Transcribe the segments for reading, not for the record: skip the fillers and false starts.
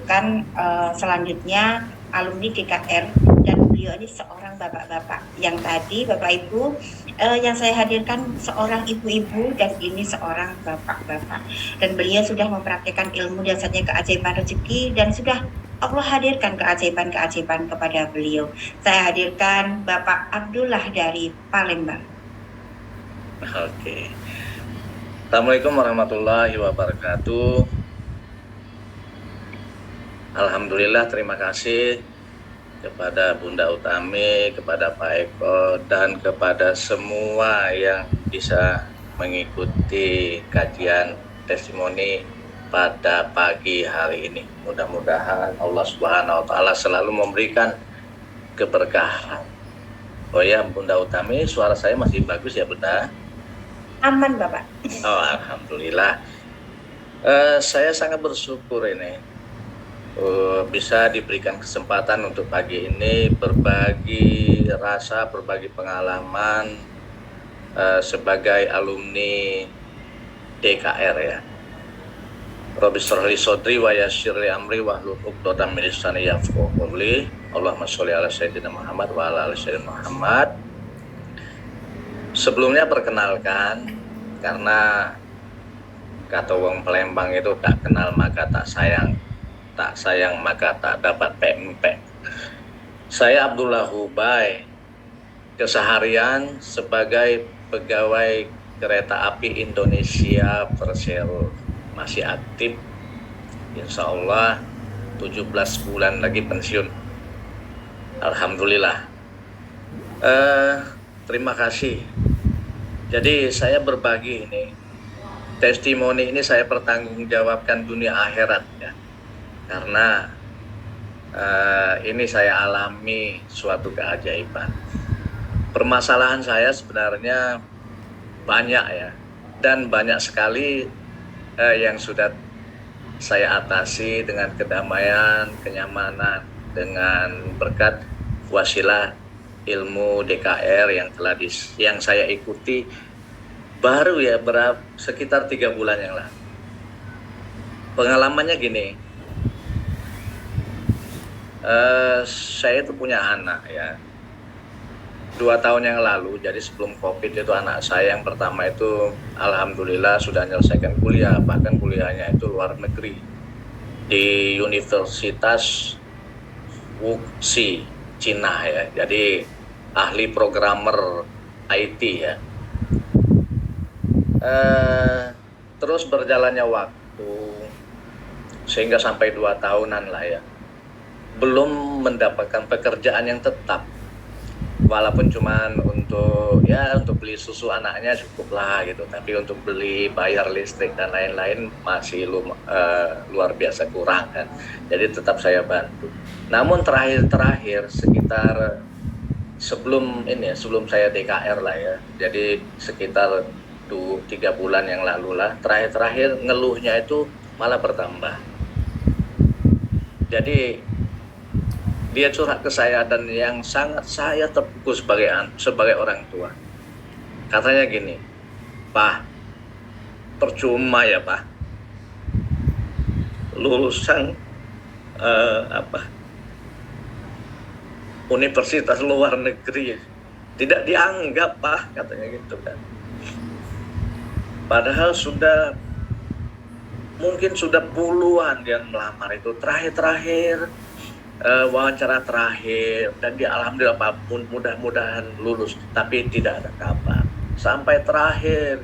kan selanjutnya alumni DKR, dan beliau ini seorang bapak-bapak. Yang tadi Bapak Ibu yang saya hadirkan seorang ibu-ibu, dan ini seorang bapak-bapak. Dan beliau sudah mempraktikkan ilmu dan saja keajaiban rezeki, dan sudah Allah hadirkan keajaiban-keajaiban kepada beliau. Saya hadirkan Bapak Abdullah dari Palembang. Oke. Assalamualaikum warahmatullahi wabarakatuh. Alhamdulillah, terima kasih kepada Bunda Utami, kepada Pak Eko, dan kepada semua yang bisa mengikuti kajian testimoni pada pagi hari ini. Mudah-mudahan Allah Subhanahu wa Ta'ala selalu memberikan keberkahan. Oh ya, Bunda Utami, suara saya masih bagus ya, Bunda? Aman, Bapak. Oh, alhamdulillah. Saya sangat bersyukur ini bisa diberikan kesempatan untuk pagi ini berbagi rasa, berbagi pengalaman sebagai alumni DKR ya. Rabbi shrah li sadri wa yassir li amri wahlul 'uqdatam min lisani yafqahu qawli. Allahumma sholli ala sayyidina Muhammad wa ala ali sayyidina Muhammad. Sebelumnya perkenalkan, karena kata wong Palembang itu tak kenal maka tak sayang, tak sayang maka tak dapat pempek. Saya Abdullah Hubay, keseharian sebagai pegawai kereta api Indonesia Persero, masih aktif, insya Allah 17 bulan lagi pensiun. Alhamdulillah. Terima kasih. Jadi saya berbagi ini, testimoni ini saya pertanggungjawabkan dunia akhirat ya. Karena ini saya alami suatu keajaiban. Permasalahan saya sebenarnya banyak ya, dan banyak sekali yang sudah saya atasi dengan kedamaian, kenyamanan, dengan berkat wasilah ilmu DKR yang saya ikuti baru ya sekitar 3 bulan yang lalu. Pengalamannya gini. Saya itu punya anak ya, 2 tahun yang lalu, jadi sebelum COVID itu anak saya yang pertama itu alhamdulillah sudah menyelesaikan kuliah, bahkan kuliahnya itu luar negeri di Universitas Wuxi, Cina ya, jadi ahli programmer IT ya. Terus berjalannya waktu sehingga sampai 2 tahunan lah ya, belum mendapatkan pekerjaan yang tetap, walaupun cuman untuk beli susu anaknya cukup lah gitu, tapi untuk beli bayar listrik dan lain-lain masih luar biasa kurang kan, jadi tetap saya bantu. Namun terakhir sekitar sebelum saya DKR lah ya, jadi sekitar 3 bulan yang lalu lah, terakhir ngeluhnya itu malah bertambah. Jadi dia curhat ke saya, dan yang sangat saya terpukul sebagai orang tua. Katanya gini, "Pak, percuma ya Pak, lulusan universitas luar negeri tidak dianggap Pak," katanya gitu kan. Padahal mungkin sudah puluhan dia melamar itu, terakhir wawancara terakhir, dan dia alhamdulillah apapun mudah-mudahan lulus, tapi tidak ada kabar. Sampai terakhir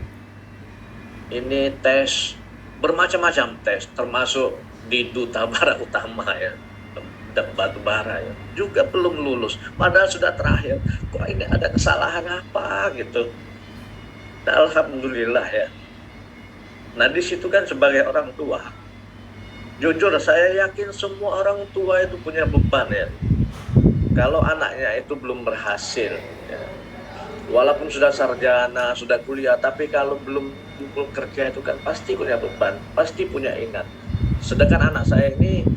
ini tes, bermacam-macam tes, termasuk di Duta Bara Utama ya, Batubara ya, juga belum lulus. Padahal sudah terakhir, kok ini ada kesalahan apa gitu. Nah, alhamdulillah ya. Nah di situ kan sebagai orang tua, jujur saya yakin semua orang tua itu punya beban ya. Kalau anaknya itu belum berhasil ya, walaupun sudah sarjana, sudah kuliah, tapi kalau belum kerja itu kan pasti punya beban, pasti punya ingat. Sedangkan anak saya ini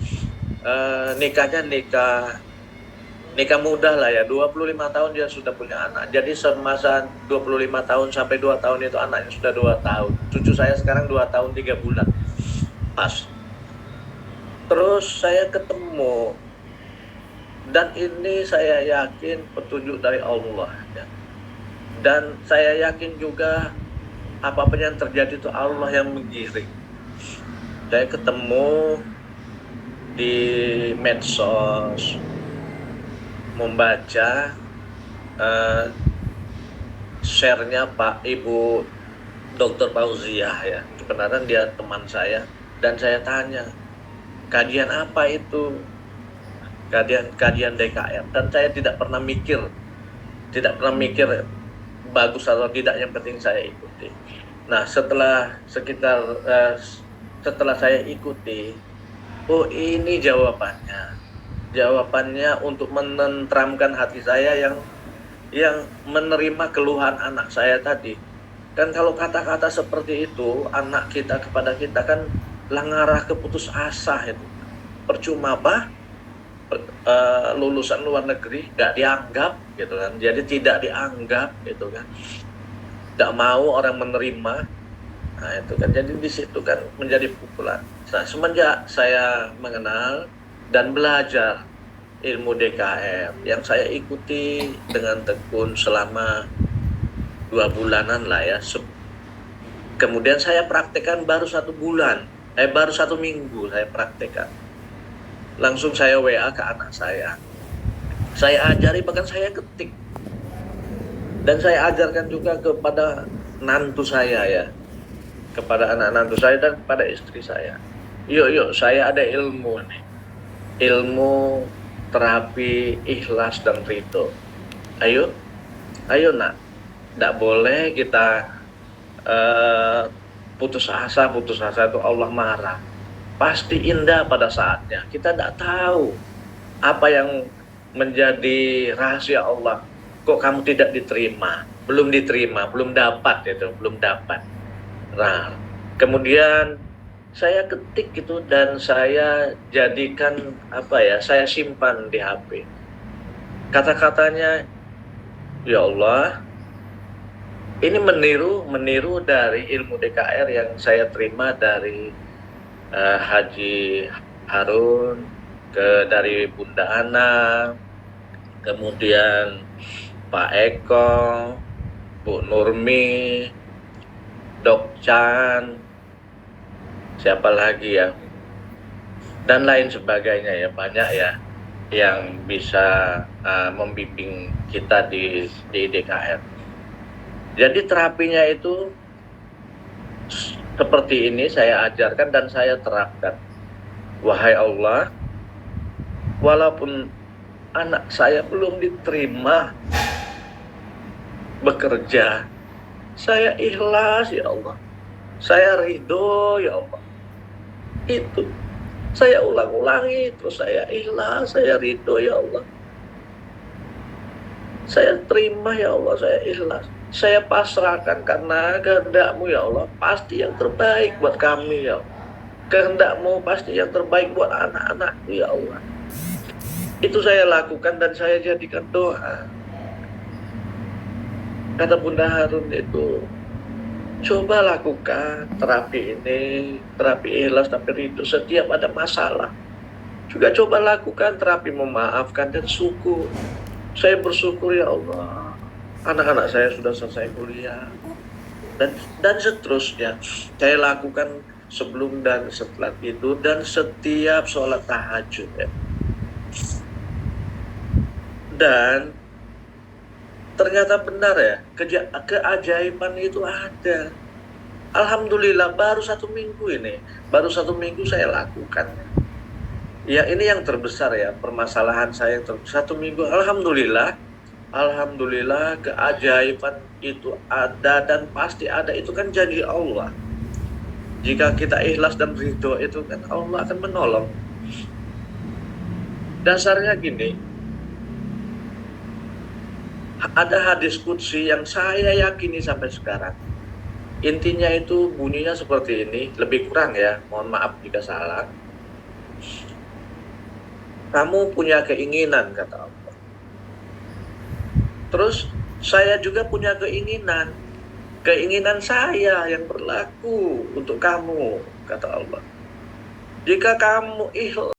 nikah muda lah ya, 25 tahun dia sudah punya anak. Jadi semasa 25 tahun sampai 2 tahun itu anaknya sudah 2 tahun. Cucu saya sekarang 2 tahun 3 bulan. Pas. Terus saya ketemu, dan ini saya yakin petunjuk dari Allah ya. Dan saya yakin juga apapun yang terjadi itu Allah yang menggiring. Saya ketemu di medsos, membaca share-nya Pak Ibu Dr. Fauziah ya. Kebenaran dia teman saya, dan saya tanya, kajian apa itu? Kajian DKR. Dan saya tidak pernah mikir bagus atau tidak, yang penting saya ikuti. Nah, setelah saya ikuti, oh ini jawabannya untuk menenteramkan hati saya yang menerima keluhan anak saya tadi. Kan kalau kata-kata seperti itu anak kita kepada kita kan ngarah ke putus asa itu. Percuma lulusan luar negeri nggak dianggap gitu kan, jadi tidak dianggap gitu kan, nggak mau orang menerima. Nah itu kan, jadi di situ kan menjadi pukulan. Nah, semenjak saya mengenal dan belajar ilmu DKR yang saya ikuti dengan tekun selama 2 bulanan lah ya, kemudian saya praktekkan baru 1 minggu saya praktekkan. Langsung saya WA ke anak saya ajari, bahkan saya ketik, dan saya ajarkan juga kepada nantu saya ya, kepada anak nantu saya dan kepada istri saya. Yuk saya ada ilmu nih, ilmu terapi ikhlas dan ridho. Ayo nak, tidak boleh kita putus asa itu Allah marah. Pasti indah pada saatnya. Kita tidak tahu apa yang menjadi rahasia Allah. Kok kamu tidak diterima? Belum dapat. Nah, kemudian saya ketik itu dan saya jadikan saya simpan di HP. Kata-katanya, ya Allah, ini meniru dari ilmu DKR yang saya terima dari Haji Harun, dari Bunda Ana, kemudian Pak Eko, Bu Nurmi, Dok Chan, siapa lagi ya, dan lain sebagainya ya, banyak ya yang bisa membimbing kita di DKR. Jadi terapinya itu seperti ini saya ajarkan dan saya terapkan. Wahai Allah, walaupun anak saya belum diterima bekerja, saya ikhlas ya Allah, saya ridho ya Allah. Itu saya ulang-ulangi terus, saya ikhlas, saya ridho ya Allah, saya terima ya Allah, saya ikhlas, saya pasrahkan karena kehendak-Mu ya Allah, pasti yang terbaik buat kami ya Allah. Kehendak-Mu pasti yang terbaik buat anak-anak-Mu ya Allah. Itu saya lakukan dan saya jadikan doa. Kata Bunda Harun itu, coba lakukan terapi ini, terapi ikhlas, terapi ridho setiap ada masalah. Juga coba lakukan terapi memaafkan dan syukur. Saya bersyukur ya Allah, anak-anak saya sudah selesai kuliah, dan seterusnya. Saya lakukan sebelum dan setelah tidur dan setiap sholat tahajud ya. Dan ternyata benar ya, keajaiban itu ada. Alhamdulillah baru 1 minggu saya lakukan. Ya ini yang terbesar ya, permasalahan saya yang terbesar 1 minggu. Alhamdulillah keajaiban itu ada dan pasti ada, itu kan janji Allah. Jika kita ikhlas dan ridho itu kan Allah akan menolong. Dasarnya gini, ada hadis qudsi yang saya yakini sampai sekarang. Intinya itu bunyinya seperti ini, lebih kurang ya, mohon maaf jika salah. Kamu punya keinginan, kata Allah. Terus saya juga punya keinginan saya yang berlaku untuk kamu, kata Allah. Jika kamu ikhlas